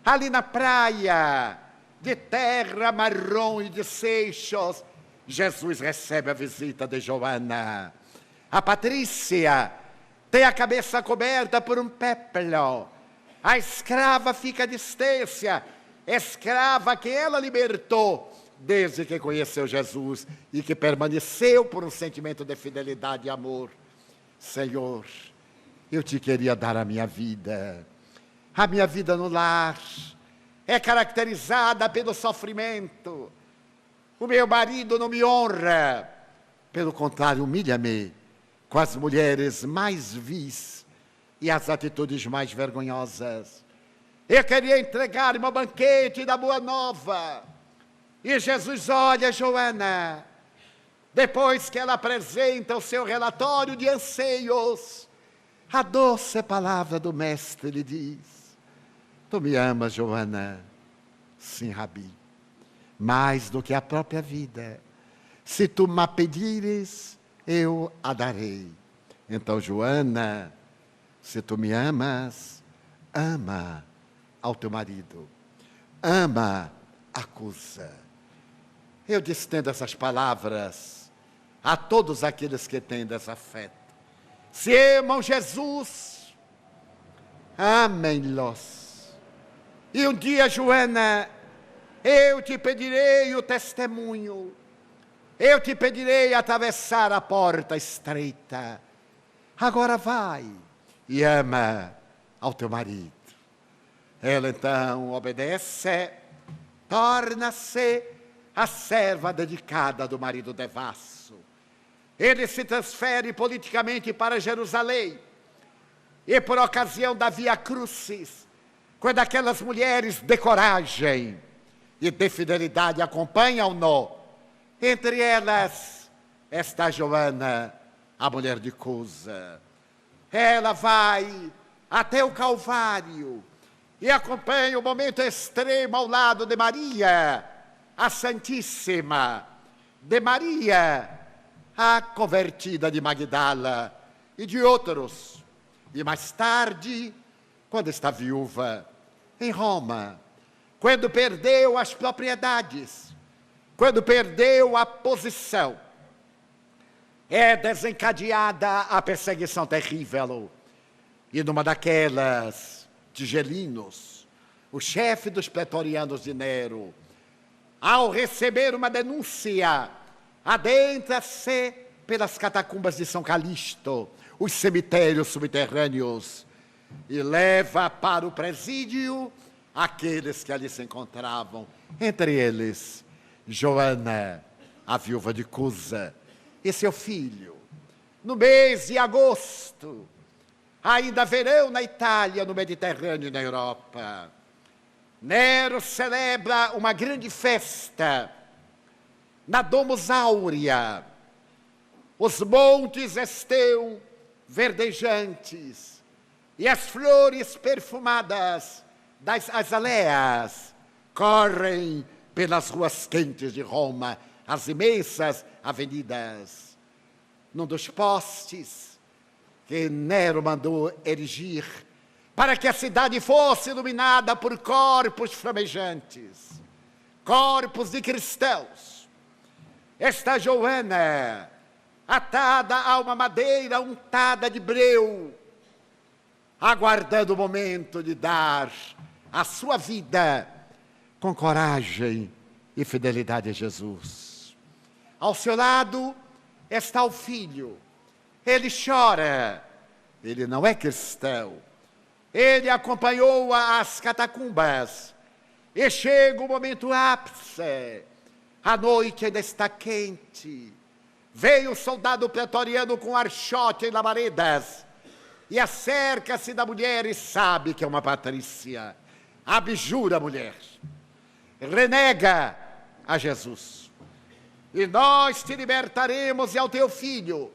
ali na praia, de terra marrom e de seixos, Jesus recebe a visita de Joana. A patrícia tem a cabeça coberta por um péplo. A escrava fica à distância, escrava que ela libertou desde que conheceu Jesus e que permaneceu por um sentimento de fidelidade e amor. Senhor, eu te queria dar a minha vida. A minha vida no lar é caracterizada pelo sofrimento. O meu marido não me honra. Pelo contrário, humilha-me com as mulheres mais vis e as atitudes mais vergonhosas. Eu queria entregar-me ao banquete da Boa Nova. E Jesus olha Joana, depois que ela apresenta o seu relatório de anseios, a doce palavra do mestre lhe diz: tu me amas, Joana? Sim, Rabi, mais do que a própria vida. Se tu me pedires, eu a darei. Então, Joana, se tu me amas, ama ao teu marido, ama a Cusa. Eu distendo essas palavras a todos aqueles que têm desafeto. Se amam Jesus, amem-los. E um dia, Joana, eu te pedirei o testemunho. Eu te pedirei atravessar a porta estreita. Agora vai e ama ao teu marido. Ela então obedece, torna-se a serva dedicada do marido devasso. Ele se transfere politicamente para Jerusalém. E por ocasião da Via Crucis, quando aquelas mulheres de coragem e de fidelidade acompanham-no, entre elas está Joana, a mulher de Cusa. Ela vai até o Calvário e acompanha o momento extremo ao lado de Maria, a Santíssima, de Maria, a convertida de Magdala e de outros. E mais tarde, quando está viúva, em Roma, quando perdeu as propriedades, quando perdeu a posição, é desencadeada a perseguição terrível. E numa daquelas, Tigelinos, o chefe dos pretorianos de Nero, ao receber uma denúncia, adentra-se pelas catacumbas de São Calixto, os cemitérios subterrâneos, e leva para o presídio aqueles que ali se encontravam, entre eles Joana, a viúva de Cusa, e seu filho. No mês de agosto, ainda verão na Itália, no Mediterrâneo e na Europa. Nero celebra uma grande festa na Domus Áurea. Os montes estão verdejantes e as flores perfumadas das azaleias correm pelas ruas quentes de Roma, as imensas avenidas. Num dos postes que Nero mandou erigir para que a cidade fosse iluminada por corpos flamejantes, corpos de cristãos, está Joana, atada a uma madeira untada de breu, aguardando o momento de dar a sua vida com coragem e fidelidade a Jesus. Ao seu lado está o filho. Ele chora. Ele não é cristão. Ele acompanhou-a às catacumbas. E chega o momento ápice. A noite ainda está quente. Veio o soldado pretoriano com archote e labaredas e acerca-se da mulher e sabe que é uma patrícia. Abjura a mulher. Renega a Jesus. E nós te libertaremos e ao teu filho.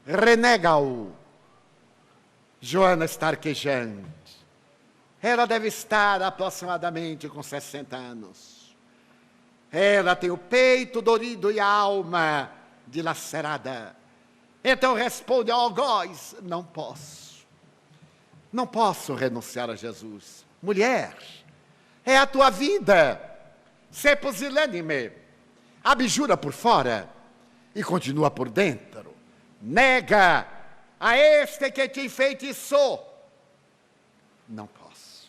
Renega-o. Joana está arquejante. Ela deve estar aproximadamente com 60 anos. Ela tem o peito dorido e a alma dilacerada. Então responde ao algoz: não posso. Não posso renunciar a Jesus. Mulher, é a tua vida. Sê pusilânime. Abjura por fora e continua por dentro. Nega a este que te enfeitiçou. Não posso.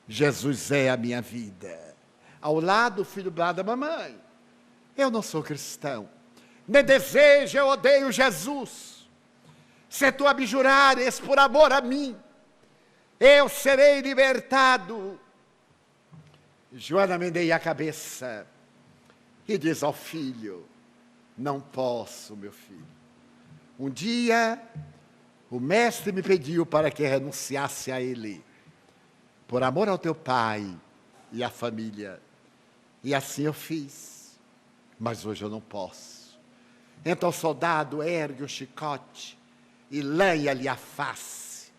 Jesus é a minha vida. Ao lado, o filho brada: mamãe, eu não sou cristão. Nem desejo, eu odeio Jesus. Se tu abjurares por amor a mim, eu serei libertado. Joana meneia a cabeça e diz ao filho: não posso, meu filho. Um dia, o mestre me pediu para que renunciasse a ele, por amor ao teu pai e à família. E assim eu fiz, mas hoje eu não posso. Então o soldado ergue o chicote e lanha-lhe a face.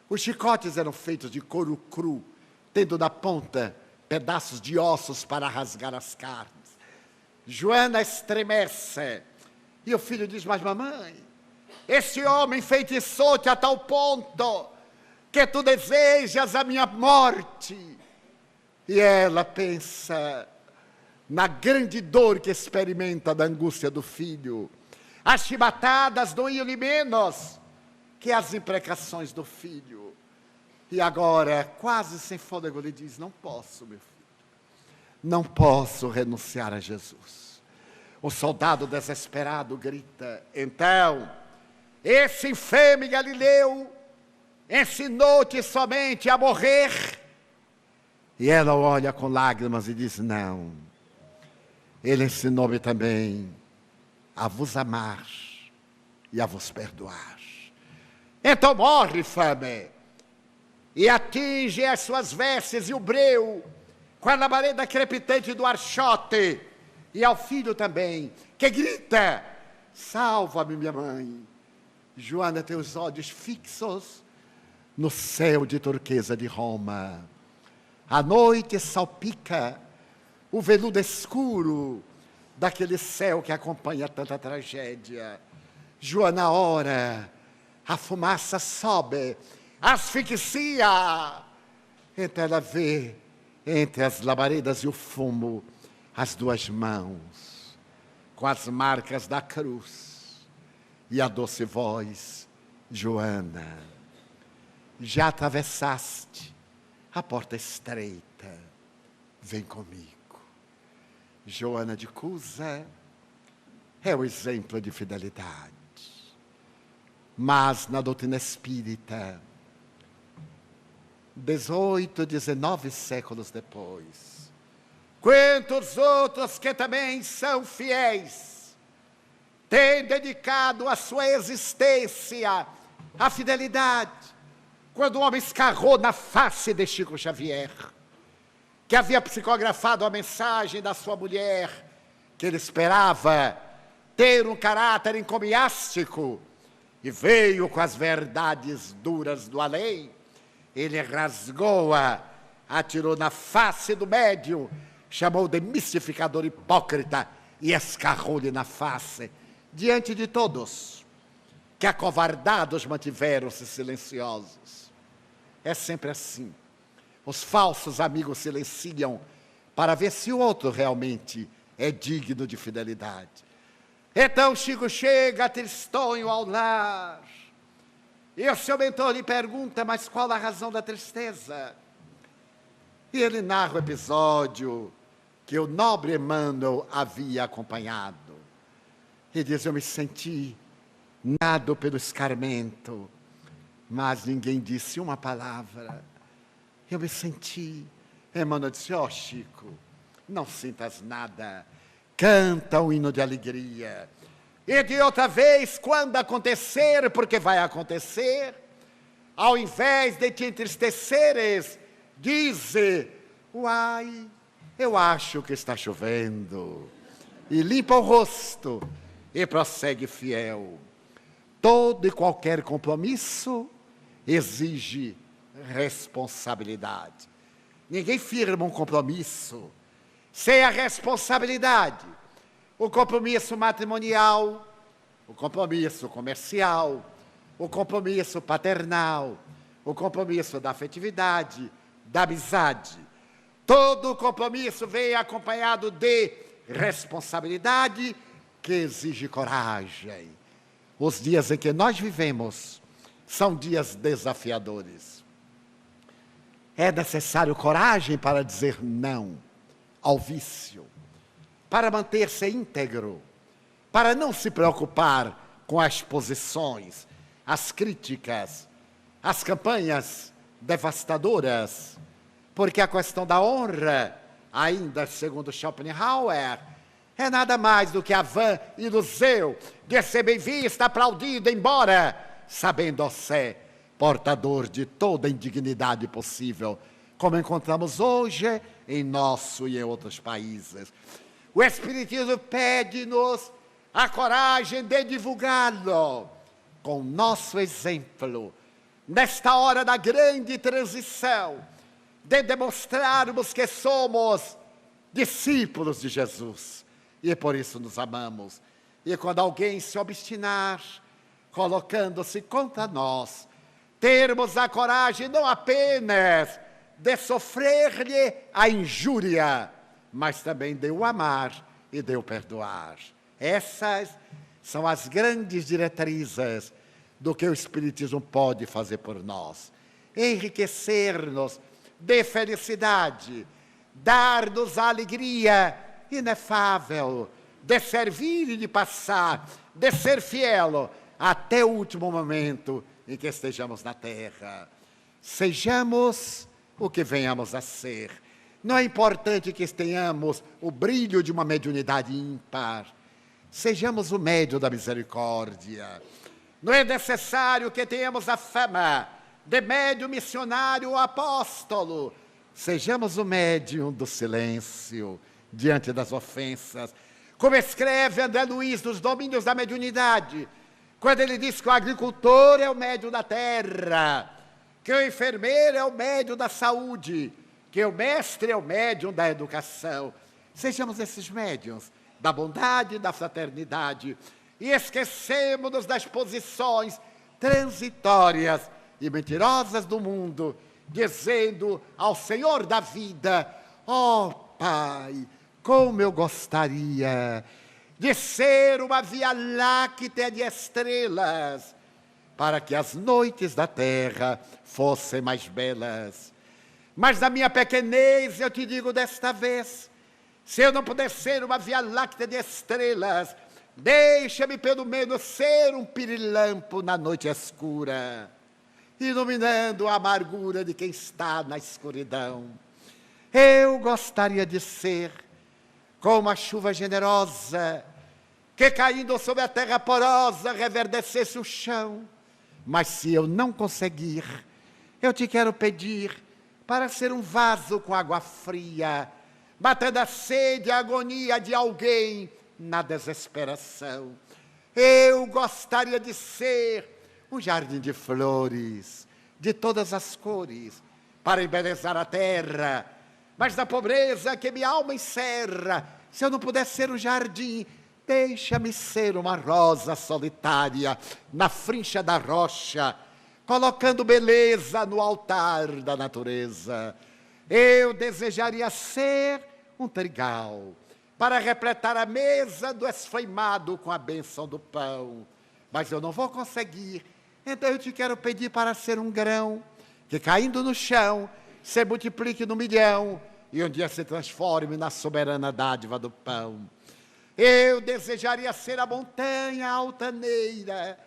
Os chicotes eram feitos de couro cru, tendo na ponta pedaços de ossos para rasgar as carnes. Joana estremece e o filho diz: mas mamãe, esse homem feitiçou-te a tal ponto que tu desejas a minha morte. E ela pensa na grande dor que experimenta da angústia do filho. As chibatadas doíam-lhe menos que as imprecações do filho. E agora, quase sem fôlego, ele diz: não posso, meu filho. Não posso renunciar a Jesus. O soldado desesperado grita: então, esse infame Galileu ensinou-te somente a morrer? E ela olha com lágrimas e diz: não. Ele ensinou-me também a vos amar e a vos perdoar. Então morre, infame, e atinge as suas vestes e o breu com a labareda crepitante do archote, e ao filho também, que grita: salva-me, minha mãe. Joana tem os olhos fixos no céu de turquesa de Roma. A noite salpica o veludo escuro daquele céu que acompanha tanta tragédia. Joana ora, a fumaça sobe, asfixia. Então ela vê, entre as labaredas e o fumo, as duas mãos, com as marcas da cruz, e a doce voz: Joana, já atravessaste a porta estreita, vem comigo. Joana de Cusa é o exemplo de fidelidade. Mas na doutrina espírita, 18, 19 séculos depois, quantos outros que também são fiéis têm dedicado a sua existência à fidelidade, quando o homem escarrou na face de Chico Xavier, que havia psicografado a mensagem da sua mulher, que ele esperava ter um caráter encomiástico, e veio com as verdades duras do além, ele rasgou-a, atirou na face do médium, chamou de mistificador hipócrita e escarrou-lhe na face, diante de todos, que acovardados mantiveram-se silenciosos. É sempre assim. Os falsos amigos silenciam para ver se o outro realmente é digno de fidelidade. Então Chico chega tristonho ao lar, e o seu mentor lhe pergunta, mas qual a razão da tristeza? E ele narra o episódio que o nobre Emmanuel havia acompanhado. E diz, eu me senti nado pelo escarmento, mas ninguém disse uma palavra. Eu me senti. Emmanuel disse, Chico, não sintas nada, canta o hino de alegria. E de outra vez, quando acontecer, porque vai acontecer, ao invés de te entristeceres, dize, uai, eu acho que está chovendo. E limpa o rosto e prossegue fiel. Todo e qualquer compromisso exige responsabilidade. Ninguém firma um compromisso sem a responsabilidade. O compromisso matrimonial, o compromisso comercial, o compromisso paternal, o compromisso da afetividade, da amizade. Todo compromisso vem acompanhado de responsabilidade que exige coragem. Os dias em que nós vivemos são dias desafiadores. É necessário coragem para dizer não ao vício, para manter-se íntegro, para não se preocupar com as posições, as críticas, as campanhas devastadoras, porque a questão da honra, ainda segundo Schopenhauer, é nada mais do que a vã ilusão de ser bem vista, aplaudida, embora sabendo ser portador de toda a indignidade possível, como encontramos hoje em nosso e em outros países. O Espiritismo pede-nos a coragem de divulgá-lo com nosso exemplo, nesta hora da grande transição, de demonstrarmos que somos discípulos de Jesus e por isso nos amamos. E quando alguém se obstinar, colocando-se contra nós, termos a coragem não apenas de sofrer-lhe a injúria, mas também de o amar e de o perdoar. Essas são as grandes diretrizes do que o Espiritismo pode fazer por nós. Enriquecer-nos de felicidade, dar-nos a alegria inefável de servir e de passar, de ser fiel até o último momento em que estejamos na terra. Sejamos o que venhamos a ser. Não é importante que tenhamos o brilho de uma mediunidade ímpar. Sejamos o médium da misericórdia. Não é necessário que tenhamos a fama de médium missionário ou apóstolo. Sejamos o médium do silêncio diante das ofensas. Como escreve André Luiz nos Domínios da Mediunidade, quando ele diz que o agricultor é o médium da terra, que o enfermeiro é o médium da saúde, que o mestre é o médium da educação. Sejamos esses médiuns da bondade e da fraternidade, e esquecemos-nos das posições transitórias e mentirosas do mundo, dizendo ao Senhor da vida, Pai, como eu gostaria de ser uma via láctea de estrelas, para que as noites da terra fossem mais belas. Mas na minha pequenez eu te digo desta vez, se eu não puder ser uma via láctea de estrelas, deixa-me pelo menos ser um pirilampo na noite escura, iluminando a amargura de quem está na escuridão. Eu gostaria de ser como a chuva generosa, que caindo sobre a terra porosa reverdecesse o chão. Mas se eu não conseguir, eu te quero pedir, para ser um vaso com água fria, matando a sede e a agonia de alguém na desesperação. Eu gostaria de ser um jardim de flores, de todas as cores, para embelezar a terra, mas da pobreza que minha alma encerra, se eu não puder ser um jardim, deixa-me ser uma rosa solitária, na frincha da rocha, colocando beleza no altar da natureza. Eu desejaria ser um trigal, para repletar a mesa do esfaimado com a bênção do pão. Mas eu não vou conseguir, então eu te quero pedir para ser um grão, que caindo no chão, se multiplique no milhão, e um dia se transforme na soberana dádiva do pão. Eu desejaria ser a montanha altaneira,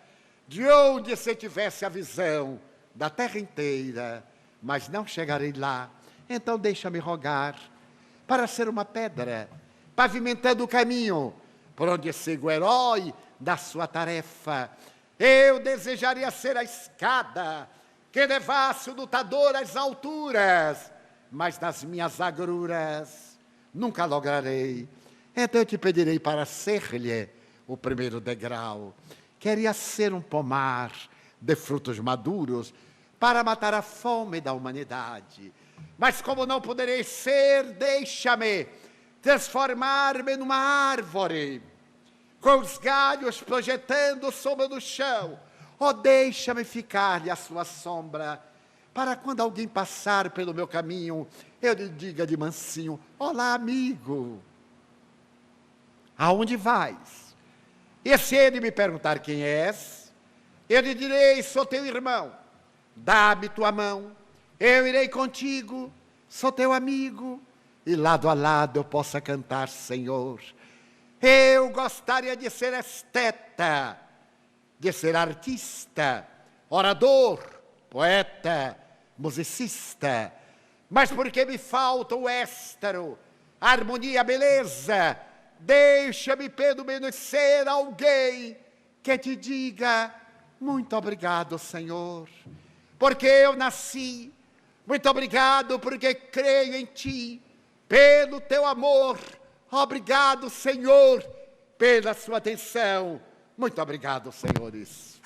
de onde se tivesse a visão da terra inteira, mas não chegarei lá, então deixa-me rogar, para ser uma pedra, pavimentando o caminho, por onde siga o herói da sua tarefa. Eu desejaria ser a escada, que levasse o lutador às alturas, mas nas minhas agruras nunca lograrei. Então eu te pedirei para ser-lhe o primeiro degrau. Queria ser um pomar de frutos maduros para matar a fome da humanidade. Mas como não poderei ser, deixa-me transformar-me numa árvore, com os galhos projetando sombra no chão. Oh, deixa-me ficar-lhe a sua sombra, para quando alguém passar pelo meu caminho, eu lhe diga de mansinho: olá, amigo, aonde vais? E se ele me perguntar quem és, eu lhe direi: sou teu irmão, dá-me tua mão, eu irei contigo, sou teu amigo, e lado a lado eu possa cantar, Senhor. Eu gostaria de ser esteta, de ser artista, orador, poeta, musicista, mas porque me falta o éstero, a harmonia, a beleza, deixa-me pelo menos ser alguém que te diga: muito obrigado, Senhor, porque eu nasci, muito obrigado porque creio em ti, pelo teu amor, obrigado, Senhor, pela sua atenção, muito obrigado, senhores.